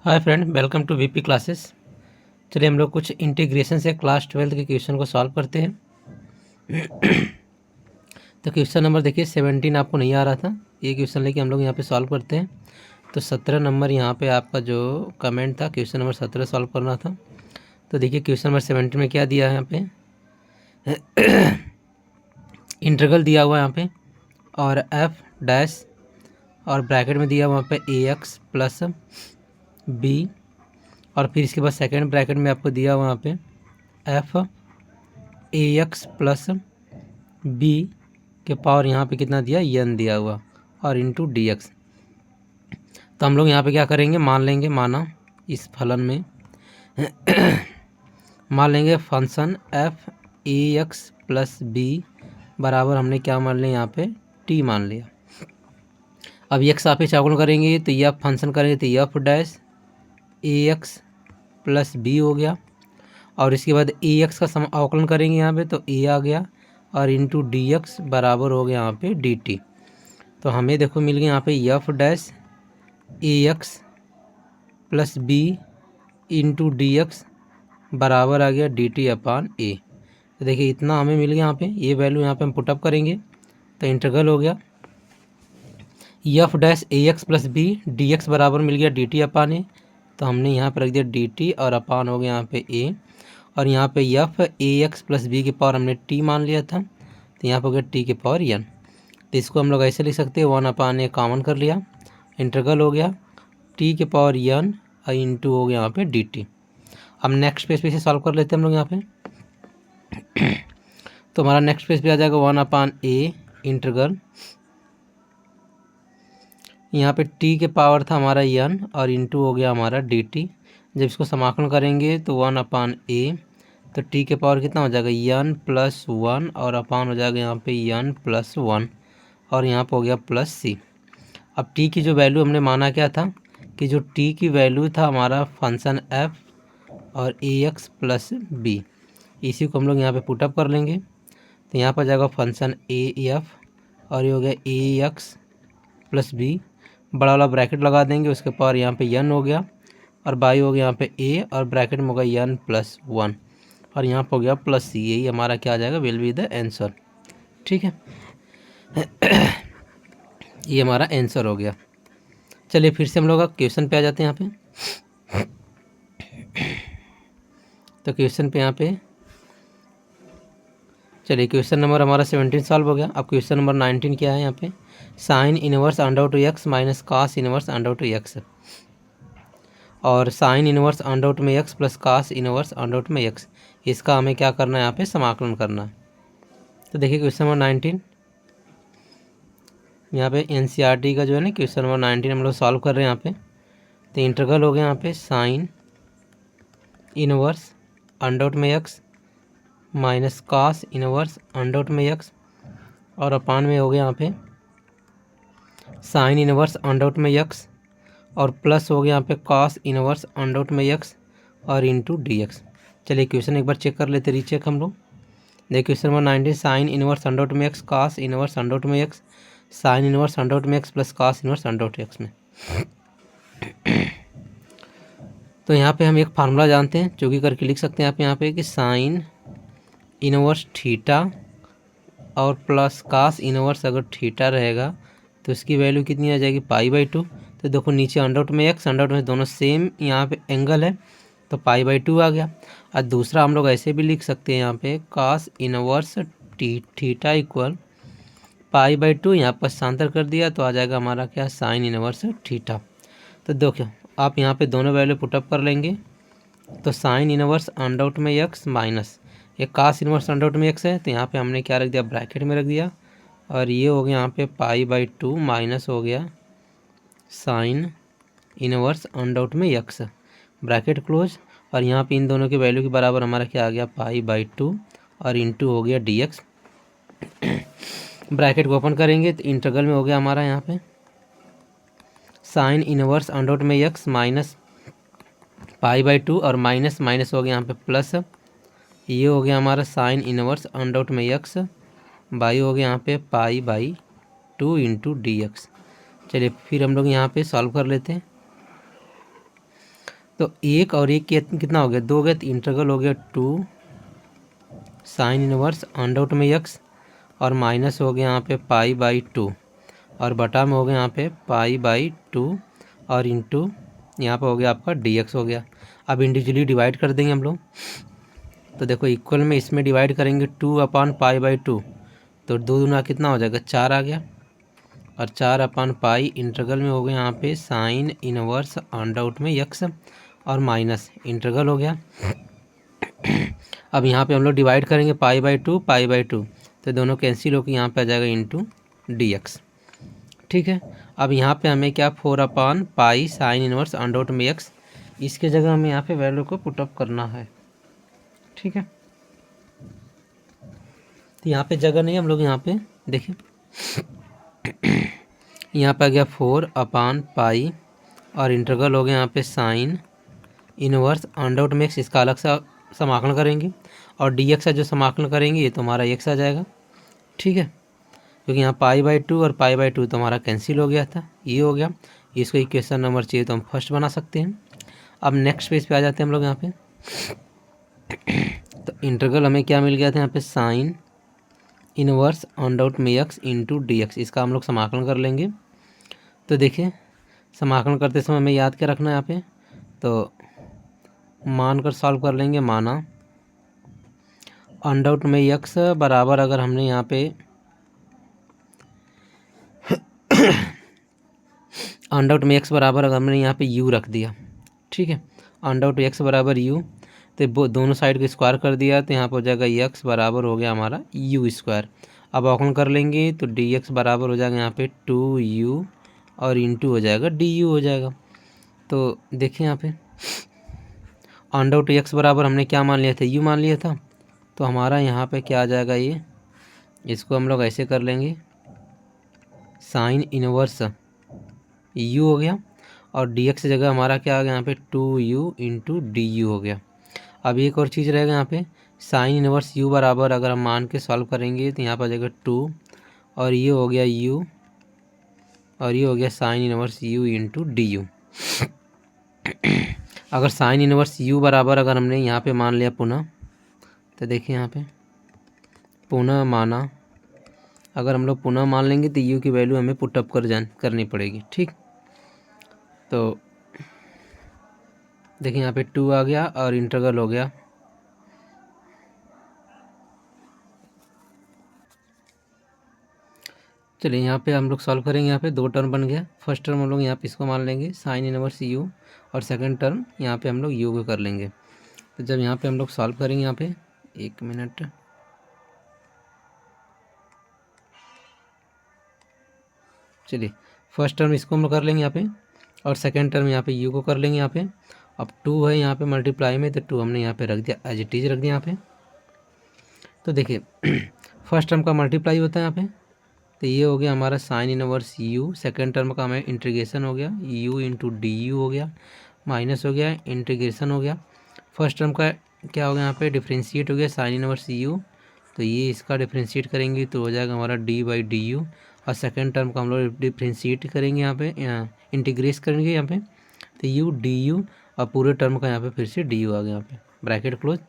Hi friend, welcome to VP classes. चलिए हम लोग कुछ इंटीग्रेशन से क्लास 12 के क्वेश्चन को सॉल्व करते हैं। तो क्वेश्चन नंबर देखिए 17 आपको नहीं आ रहा था, ये क्वेश्चन लेके हम लोग यहाँ पे सॉल्व करते हैं। तो 17 नंबर यहाँ पे आपका जो कमेंट था क्वेश्चन नंबर 17 सॉल्व करना था। तो देखिए क्वेश्चन नंबर 17 में क्या दिया है यहाँ पे इंटीग्रल दिया हुआ है यहाँ पे और एफ डैश और ब्रैकेट में दिया हुआ यहाँ पे ए एक्स प्लस बी और फिर इसके बाद सेकेंड ब्रैकेट में आपको दिया हुआ यहाँ पे F A X plus B के पावर यहाँ पे कितना दिया एन दिया हुआ और इंटू डी एक्स। तो हम लोग यहाँ पे क्या करेंगे, मान लेंगे, माना इस फलन में मान लेंगे function F A X plus B बराबर हमने क्या मान लिया यहाँ पे टी मान लिया। अब एक्स आप चावल करेंगे तो यह फंक्शन करेंगे तो F dash A X plus B हो गया और इसके बाद ए एक्स का अवकलन करेंगे यहाँ पे तो ए आ गया और इंटू डी एक्स बराबर हो गया यहाँ पे डी टी। तो हमें देखो मिल गया यहाँ पे F dash A X plus B into D X बराबर आ गया डी टी अपान ए। तो देखिए इतना हमें मिल गया यहाँ पे, ये वैल्यू यहाँ पे हम पुटअप करेंगे तो इंटीग्रल हो गया F dash A X plus B D X बराबर मिल गया डी टी अपान ए। तो हमने यहाँ पर रख दिया डी टी और अपान हो गया यहाँ पे ए और यहाँ पे F A X plus B की पावर हमने टी मान लिया था तो यहाँ पर हो गया टी की पावर एन। तो इसको हम लोग ऐसे लिख सकते हैं 1 अपान ए कॉमन कर लिया, इंटीग्रल हो गया टी के पावर एन और इंटू हो गया यहाँ पे डी टी। अब नेक्स्ट पेज पे से सॉल्व कर लेते हैं हम लोग यहाँ पे। तो हमारा नेक्स्ट पेज पे आ जाएगा 1 अपान ए इंटीग्रल, यहाँ पे t के पावर था हमारा n और इंटू हो गया हमारा dt। जब इसको समाकलन करेंगे तो 1 अपान a तो t के पावर कितना हो जाएगा n प्लस 1 और अपान हो जाएगा यहाँ पे n प्लस 1 और यहाँ पे हो गया प्लस c। अब t की जो वैल्यू हमने माना क्या था कि जो t की वैल्यू था हमारा फंक्शन f और ए एक्स प्लस बी, इसी को हम लोग यहाँ पे पुटअप कर लेंगे तो यहाँ पर जाएगा फंक्शन ए एफ और ये हो गया ए एक्स प्लस बी, बड़ा वाला ब्रैकेट लगा देंगे, उसके पावर यहाँ पे n हो गया और बाई हो गया यहाँ पे a और ब्रैकेट में होगा n प्लस 1 और यहाँ पे हो गया प्लस c। यही हमारा क्या आ जाएगा, विल बी द आंसर। ठीक है, ये हमारा आंसर हो गया। चलिए फिर से हम लोग क्वेश्चन पे आ जाते हैं यहाँ पे। तो क्वेश्चन पे यहाँ पे चलिए क्वेश्चन नंबर हमारा 17 सॉल्व हो गया। अब क्वेश्चन नंबर 19 क्या है यहाँ पे, sine inverse under two X minus cos inverse under two X और साइन इनवर्स अंडर टू में X plus cos inverse under two में एक्स, इसका हमें क्या करना है यहाँ पे समाकलन करना है। तो देखिए क्वेश्चन नंबर 19 यहाँ पे एनसीईआरटी का जो है ना क्वेश्चन नंबर 19 हम लोग सॉल्व कर रहे हैं यहाँ पे। तो इंटीग्रल हो गया यहाँ पे साइन इनवर्स अंडर टू में X minus cos inverse under root में एक्स और अपान में हो गया यहाँ पे साइन इनवर्स अंडर रूट में एक्स और प्लस हो गया यहाँ पे कास इनवर्स अंडर रूट में एक्स और इंटू डी एक्स। चलिए क्वेश्चन एक बार चेक कर लेते, रीचेक हम लोग। देखिए question number 19 sine inverse under root में X cos inverse under root में X sine inverse under root में X plus cos inverse under root X में। तो यहाँ पे हम एक फार्मूला जानते हैं जो कि करके लिख सकते हैं आप यहाँ पे कि साइन इनवर्स थीटा और प्लस कास इनवर्स अगर थीटा रहेगा तो इसकी वैल्यू कितनी आ जाएगी पाई/2। तो देखो नीचे अंडर रूट में एक्स अंडर रूट में दोनों सेम यहाँ पे एंगल है तो पाई/2 आ गया। और दूसरा हम लोग ऐसे भी लिख सकते हैं यहाँ पे कास इनवर्स थीटा इक्वल पाई/2, यहाँ पर शांतर कर दिया तो आ जाएगा हमारा क्या साइन इनवर्स थीटा। तो देखो आप यहाँ पे दोनों वैल्यू पुटअप कर लेंगे तो साइन इनवर्स अंडर रूट में एक्स माइनस ये कास इनवर्स अंडर रूट में एक्स है तो यहाँ पे हमने क्या रख दिया, ब्रैकेट में रख दिया और ये हो गया यहाँ पे पाई/2 माइनस हो गया साइन इनवर्स अंडर रूट में एक्स, ब्रैकेट क्लोज और यहाँ पे इन दोनों के वैल्यू के बराबर हमारा क्या आ गया पाई/2 और इंटू हो गया डी एक्स। ब्रैकेट को ओपन करेंगे तो इंटीग्रल में हो गया हमारा यहाँ पे साइन इनवर्स अंडर रूट में एक्स माइनस पाई/2 और माइनस माइनस हो गया यहाँ पे प्लस, ये हो गया हमारा साइन इनवर्स अंडर रूट में एक्स बाई हो गया यहाँ पे पाई/2 इंटू डी एक्स। चलिए फिर हम लोग यहाँ पे सॉल्व कर लेते हैं। तो एक और एक कितना हो गया, 2 हो गया, तो इंटीग्रल हो गया 2 साइन इनवर्स अंडर रूट में x और माइनस हो गया यहाँ पे π/2 और बटा में हो गया यहाँ पे π/2 और इंटू यहाँ पे हो गया आपका dx हो गया। अब इंडिविजुअली डिवाइड कर देंगे हम लोग। तो देखो इक्वल में इसमें डिवाइड करेंगे 2/π/2, तो 2 दूना कितना हो जाएगा, 4 आ गया, और 4/π इंटीग्रल में हो गया यहाँ पे साइन इनवर्स अंडर रूट में x और माइनस इंटीग्रल हो गया। अब यहाँ पे हम लोग डिवाइड करेंगे π/2, तो दोनों कैंसिल होकर यहाँ पे आ जाएगा इंटू dx। ठीक है, अब यहाँ पे हमें क्या 4/π साइन इनवर्स अंडर रूट में x, इसके जगह हमें यहाँ पे वैल्यू को पुटअप करना है। ठीक है, तो यहाँ पे जगह नहीं, हम लोग यहाँ पे देखिए यहाँ पे आ गया 4/π और इंटीग्रल हो गया यहाँ पे साइन इनवर्स अंडर रूट में x, इसका अलग सा समाकलन करेंगे और dx का जो समाकलन करेंगे ये तो हमारा x आ जाएगा। ठीक है, क्योंकि यहाँ π/2 और π/2 तो हमारा कैंसिल हो गया था, ये हो गया। इसको इक्वेशन नंबर चाहिए तो हम फर्स्ट बना सकते हैं। अब नेक्स्ट पेज पे आ जाते हैं हम लोग यहाँ पे। तो इंटीग्रल हमें क्या मिल गया था यहाँ पे, साइन इनवर्स अंडर रूट में x इंटू dx, इसका हम लोग समाकलन कर लेंगे। तो देखिए समाकलन करते समय हमें याद क्या रखना है यहाँ पे, तो मान कर सॉल्व कर लेंगे। माना अंडर रूट में x बराबर, अगर हमने यहाँ पे अंडर रूट में x बराबर अगर हमने यहाँ पे u रख दिया, ठीक है, अंडर रूट x बराबर u, तो दोनों साइड को स्क्वायर कर दिया, तो यहाँ पर हो जाएगा x बराबर हो गया हमारा u²। अब अवकलन कर लेंगे तो dx बराबर हो जाएगा यहाँ पे 2u और इंटू हो जाएगा du हो जाएगा। तो देखिए यहाँ पे अंडर रूट x बराबर हमने क्या मान लिया था, u मान लिया था, तो हमारा यहाँ पे क्या आ जाएगा, ये इसको हम लोग ऐसे कर लेंगे, साइन इनवर्स u हो गया और dx की जगह हमारा क्या आ गया यहाँ पे 2u इंटू du हो गया। अब एक और चीज़ रहेगा यहाँ पे, साइन इनवर्स u बराबर अगर हम मान के सॉल्व करेंगे तो यहाँ पर आ जाएगा 2 और ये हो गया u और ये हो गया sine inverse u into du। अगर साइन इनवर्स u बराबर अगर हमने यहाँ पे मान लिया पुनः, तो देखिए यहाँ पे पुनः माना, अगर हम लोग पुनः मान लेंगे तो u की वैल्यू हमें पुटअप करनी पड़ेगी। ठीक, तो देखिए यहाँ पे 2 आ गया और इंटीग्रल हो गया, चलिए यहाँ पे हम लोग सॉल्व करेंगे। यहाँ पे 2 टर्म बन गया, फर्स्ट टर्म हम लोग यहाँ पे इसको मान लेंगे साइन इनवर्स u और सेकंड टर्म यहाँ पे हम लोग u को कर लेंगे। तो जब यहाँ पे हम लोग सॉल्व करेंगे, यहाँ पे 1 मिनट, चलिए फर्स्ट टर्म इसको हम लोग कर लेंगे यहाँ पे और सेकंड टर्म यहाँ पे u को कर लेंगे यहाँ पे। अब 2 है यहाँ पे मल्टीप्लाई में, तो 2 हमने यहाँ पे रख दिया, एज इट इज रख दिया यहाँ पे। तो देखिए फर्स्ट टर्म का मल्टीप्लाई होता है यहाँ पे, तो ये हो गया हमारा sine inverse u, second term का हमें इंटीग्रेशन हो गया u इंटू du हो गया, माइनस हो गया इंटीग्रेशन हो गया। फर्स्ट टर्म का क्या हो गया यहाँ पे, डिफ्रेंशिएट हो गया साइन इनवर्स u, तो ये इसका डिफ्रेंशिएट करेंगे तो हो जाएगा हमारा d/du, और सेकंड टर्म का हम लोग डिफ्रेंशिएट करेंगे यहाँ पे, इंटीग्रेट करेंगे यहाँ पे, तो u du और पूरे टर्म का यहाँ पे फिर से du आ गया, यहाँ पे ब्रैकेट क्लोज,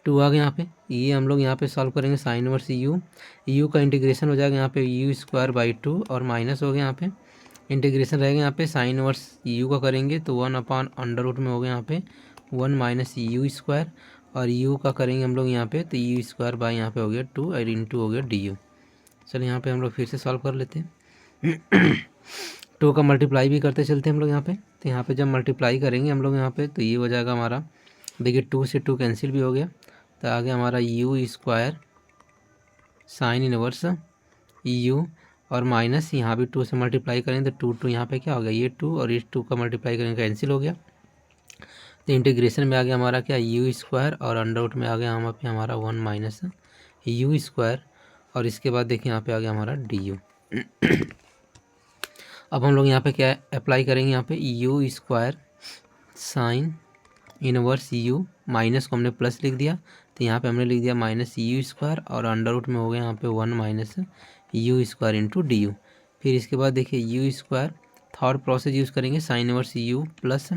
2 आ गया यहाँ पे। ये हम लोग यहाँ पे सॉल्व करेंगे साइन इनवर्स u का इंटीग्रेशन हो जाएगा यहाँ पे u²/2 और माइनस हो गया यहाँ पे इंटीग्रेशन रहेगा यहाँ पे साइन इनवर्स u का करेंगे तो 1/अंडर रूट में हो गया यहाँ पे 1 - u² और u का करेंगे हम लोग यहाँ पे तो u² यहाँ पे हो गया 2 और इंटू हो गया du। चलिए यहाँ पे हम लोग फिर से सॉल्व कर लेते हैं। 2 का मल्टीप्लाई भी करते चलते हैं हम लोग यहाँ पे, तो यहाँ पे जब मल्टीप्लाई करेंगे हम लोग यहाँ पे तो ये हो जाएगा हमारा, देखिए 2 से 2 कैंसिल भी हो गया, तो आगे हमारा u² साइन इनवर्स u और माइनस यहाँ भी 2 से मल्टीप्लाई करें तो 2 यहाँ पे क्या हो गया, ये 2 और इस 2 का मल्टीप्लाई करेंगे कैंसिल हो गया, तो इंटीग्रेशन में आ गया हमारा क्या u² और अंडर रूट में आ गया यहाँ पे हमारा 1 - u², और इसके बाद देखिए यहाँ पे आ गया हमारा du। अब हम लोग यहाँ पे क्या अप्लाई करेंगे, यहाँ पे u² sine inverse u, minus को हमने प्लस लिख दिया तो यहाँ पे हमने लिख दिया -u² और अंडर रूट में हो गया यहाँ पे 1 - u² इंटू du। फिर इसके बाद देखिए u², थर्ड प्रोसेस यूज़ करेंगे sine inverse u plus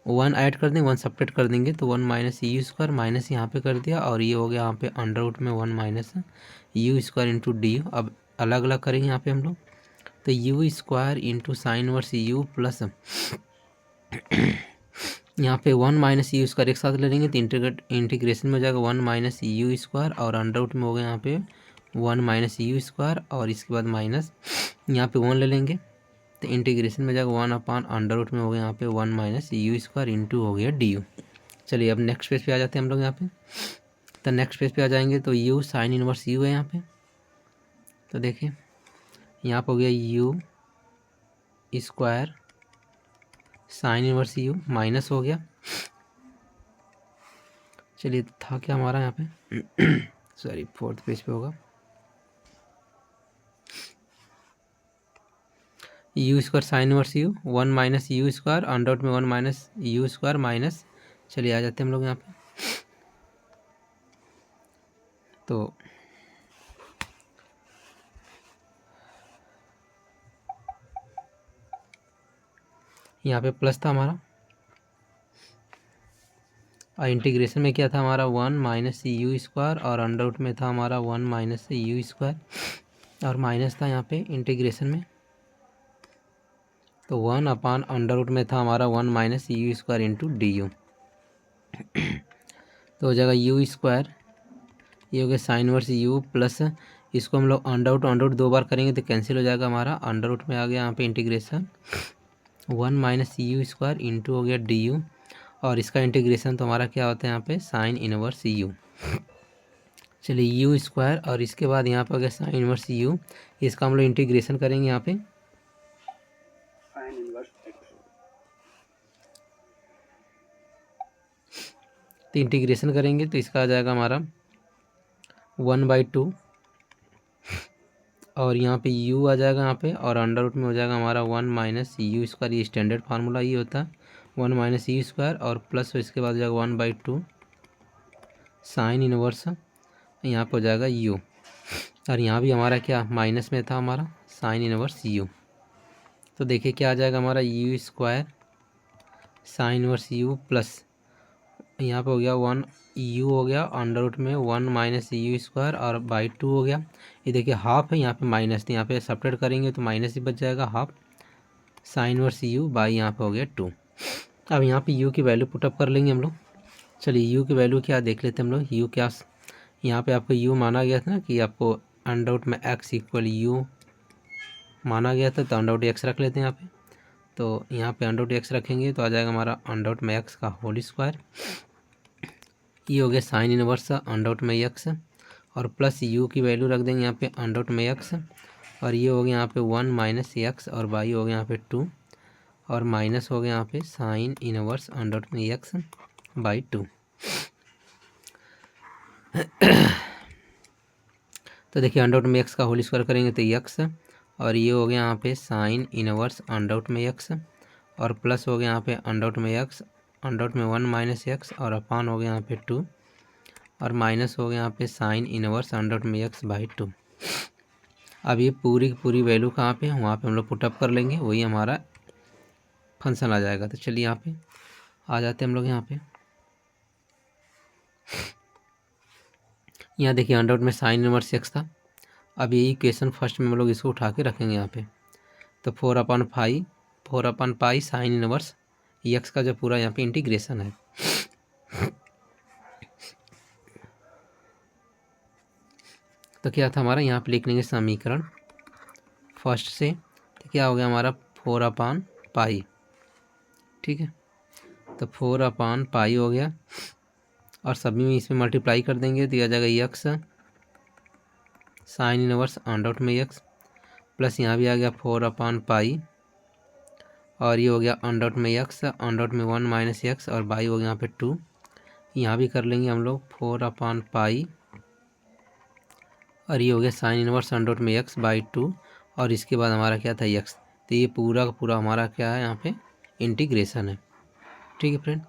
1 add कर दें, 1 सब्ट्रैक्ट कर देंगे तो 1 माइनस यू स्क्वायर माइनस यहाँ पे कर दिया, और ये हो गया यहाँ पे अंडर रूट में 1 minus U square into D you. अब अलग अलग करेंगे यहाँ पे हम लोग, तो you square into sine inverse you plus यहाँ पे 1 माइनस यू स्क्वायर एक साथ ले लेंगे तो इंटीग्रेशन में हो जाएगा 1 माइनस यू स्क्वायर, और अंडर रूट में हो गया यहाँ पे 1 माइनस यू स्क्वायर, और इसके बाद माइनस यहाँ पे 1 ले लेंगे तो इंटीग्रेशन में जाएगा 1 अपान अंडर रूट में हो गया यहाँ पे 1 माइनस यू स्क्वायर इंटू हो गया डी यू। चलिए अब नेक्स्ट पेज पे आ जाते हैं हम लोग यहाँ पे। तो नेक्स्ट पेज पे आ जाएंगे तो यू साइन इनवर्स यू है यहाँ पे, तो देखिए यहाँ पे हो गया you square sine inverse you minus हो गया। चलिए था क्या हमारा यहाँ पे सॉरी 4th पेज पे होगा, U square sine inverse U 1 minus U square under root में 1 माइनस यू स्क्वायर माइनस। चलिए आ जाते हैं हम लोग यहाँ पे। तो यहाँ पे प्लस था हमारा, और इंटीग्रेशन में क्या था हमारा 1 माइनस यू स्क्वायर, और अंडर रूट में था हमारा 1 माइनस यू स्क्वायर, और माइनस था यहाँ पे इंटीग्रेशन में, तो 1 अपान अंडर रूट में था हमारा 1 minus U square into D you. तो हो जाएगा यू स्क्वायर, ये हो गया साइन वर्स यू प्लस, इसको हम लोग अंडर रूट 2 बार करेंगे तो कैंसिल हो जाएगा हमारा, अंडर रूट में आ गया यहाँ पे integration 1 minus U square into हो गया डी यू, और इसका इंटीग्रेशन तो हमारा क्या होता है यहाँ पे साइन इनवर्स यू। चलिए यू स्क्वायर, और इसके बाद यहाँ पे हो गया साइन इनवर्स यू, इसका हम लोग इंटीग्रेशन करेंगे यहाँ पे, तो इंटीग्रेशन करेंगे तो इसका आ जाएगा हमारा 1/2, और यहाँ पे u आ जाएगा यहाँ पे, और अंडर रूट में हो जाएगा हमारा 1 माइनस यू स्क्वायर, ये स्टैंडर्ड फार्मूला ये होता है 1 माइनस यू स्क्वायर, और प्लस इसके बाद हो जाएगा 1/2 साइन इनवर्स, यहाँ पे हो जाएगा u, और यहाँ भी हमारा क्या माइनस में था हमारा साइन इनवर्स u। तो देखिए क्या आ जाएगा हमारा you square sine inverse u plus यहाँ पे हो गया 1 यू हो गया अंडर रूट में 1 माइनस यू स्क्वायर, और बाई 2 हो गया। ये देखिए हाफ है यहाँ पे माइनस, तो यहाँ पे सब्ट्रैक्ट करेंगे तो माइनस ही बच जाएगा half sine inverse U by यहाँ पे हो गया 2। अब यहाँ पे यू की वैल्यू पुटअप कर लेंगे हम लोग। चलिए यू की वैल्यू क्या देख लेते हैं हम लोग। यू क्या यहाँ पे आपको यू माना गया था ना कि आपको अंडर रूट में एक्स इक्वल यू माना गया था, तो अंडर रूट एक्स रख लेते हैं यहाँ पे। तो यहाँ पे अंडर रूट एक्स रखेंगे तो आ जाएगा हमारा अंडर रूट में एक्स का होल स्क्वायर, ये हो गया साइन इनवर्स अंडर रूट में एक्स, और प्लस यू की वैल्यू रख देंगे यहाँ पे अंडर रूट में एक्स, और ये हो गया यहाँ पे 1 माइनस एक्स, और बाई हो गया यहाँ पे 2, और माइनस हो गया यहाँ पे साइन इनवर्स अंडर रूट में एक्स बाई 2। तो देखिए अंडर रूट में एक्स का होल स्क्वायर करेंगे तो एक्स, और ये हो गया यहाँ पे साइन इनवर्स अंडर रूट में एक्स, और प्लस हो गया यहाँ पे अंडर रूट में एक्स, अंडर रूट में 1 माइनस एक्स, और अपान हो गया यहाँ पे 2, और माइनस हो गया यहाँ पे साइन इनवर्स अंडर रूट में एक्स बाई 2। अब ये पूरी की पूरी वैल्यू कहाँ पे है वहाँ पे हम लोग पुटअप कर लेंगे, वही हमारा फंक्शन आ जाएगा। तो चलिए यहाँ पे आ जाते हैं हम लोग यहाँ पे। यहाँ देखिए अंडर रूट में साइन इनवर्स एक्स था, अब ये इक्वेशन फर्स्ट में हम लोग इसको उठा के रखेंगे यहाँ पे। तो 4/पाई साइन इनवर्स एक्स का जो पूरा यहाँ पे इंटीग्रेशन है। तो क्या था हमारा यहाँ पे लिख लेंगे समीकरण फर्स्ट से, तो क्या हो गया हमारा 4/पाई, ठीक है। तो 4/पाई हो गया, और सभी में इसमें मल्टीप्लाई कर देंगे तो यह आ जाएगा X sine inverse under root में एक्स, प्लस यहाँ भी आ गया 4/पाई, और ये हो गया अंडर रूट में एक्स, अंडर रूट में 1 माइनस एक्स, और बाई हो गया यहाँ पे 2। यहाँ भी कर लेंगे हम लोग 4/पाई, और ये हो गया साइन इनवर्स अंडर रूट में एक्स बाई 2, और इसके बाद हमारा क्या था एक्स। तो ये पूरा का पूरा हमारा क्या है यहाँ पे इंटीग्रेशन है, ठीक है फ्रेंड।